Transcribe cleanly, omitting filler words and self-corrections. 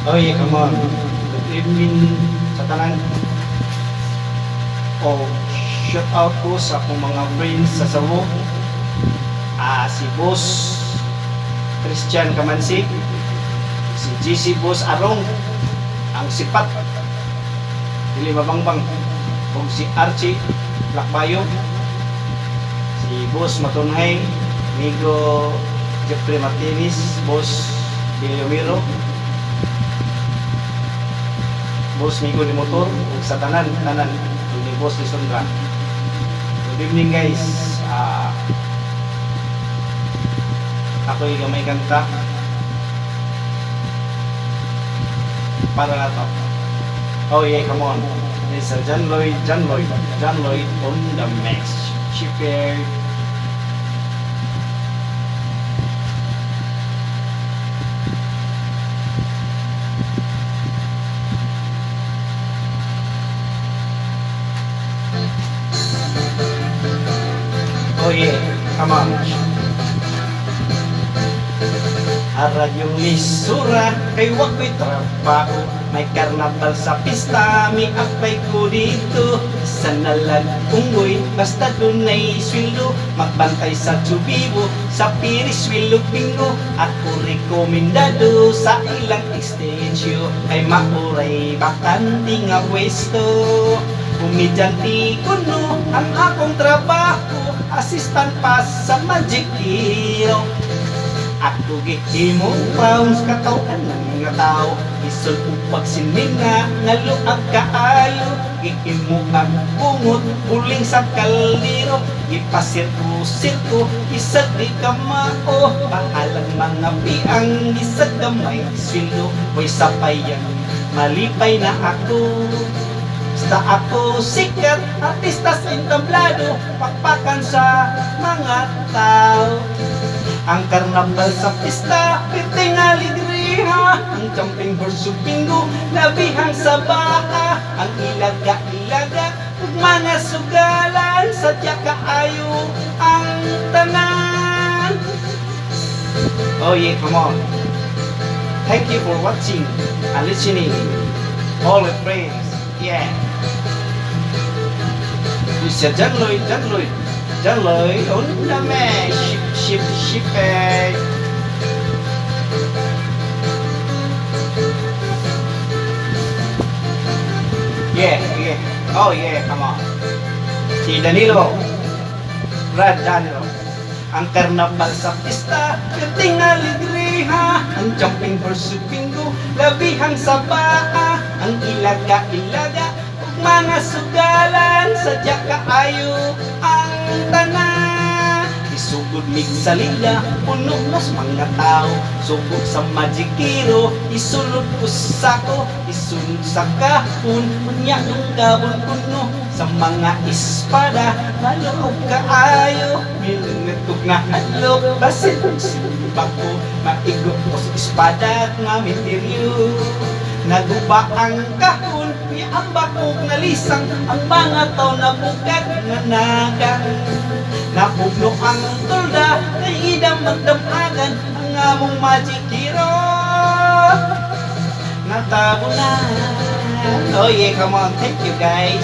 Oh yeah, come on. Good evening sa tanan. Oh, shout out po sa akong mga friends sa Sabo. Si Boss Christian Kamansik, si GC Boss Arong, ang sipat, Dili Mabangbang, ug si Archie Lakbayo, si Boss Matunhay, Migo Jeffrey Martinez, Boss Bilyomiro, Boss Migo ni Motor, ug sa tanan ni Boss Lisondra. Good evening guys. Ako'y gamay kanta para na to. Oh yeah, come on. It's John Lloyd on the mix. Shipper. Oh yeah, come on. Aradyong lisura kay wako'y trabaho. May karnabal sa pista, may apay ko dito. Sa nalag unggoy, basta dunay sweldo. Magbantay sa Tubibo, sa Piris Wilo Bingo. Ako rekomendado sa ilang extensyo. Kay mauray bakante nga pwesto. Kumidyanti ko no, ang akong trabaho. Assistant pa sa Magic Hero. Ako gihimong pounds katawan ng mga tao. Isol upag sininga, ngaluag kaayo. Gihimo ang bungot, uling sa kaldero. Ipasirko-sirko, isag di kamao. Pahalang mga piang, isag gamay sweldo. Way sapayan, malipay na ako. Basta ako sikat, artistas entablado. Pakpakan sa mga tao. Ang karnabal sa pista, piting aligriha. Ang jumping horse bingo, labihang sa baka. Ang ilaga-ilaga, ug mga sugalan. Sadya kaayo ang tanan. Oh yeah, come on. Thank you for watching and listening. All my friends, yeah. This is John Lloyd on the mix. Shipper. Yeah. Oh yeah, come on. Si Danilo. Brad Danilo. Ang karnabal sa pista, piting aligriha. Ang jumping horse bingo, labihang sa baka. Ang ilaga-ilaga, ug mga sugalan. Sadya kaayo ang tanan. Isugod mig sa lila, puno nos mga tao. Sugod sa Magic Hero, isulod ko sako. Isunod sa kahon, unya ng gawon puno. Sa mga espada, maloob kaayo. Milungatog na hadlok, basit kong silibak ko. Maigop ko sa espada, nga misteryo. Naguba ang kahon, iambak ko nalisang. Ang mga tao na bukag nga nagang. Napugno ang tulda, kay idang magdamagan. Ang among Magic Hero natabo na. Oh yeah, come on, thank you guys.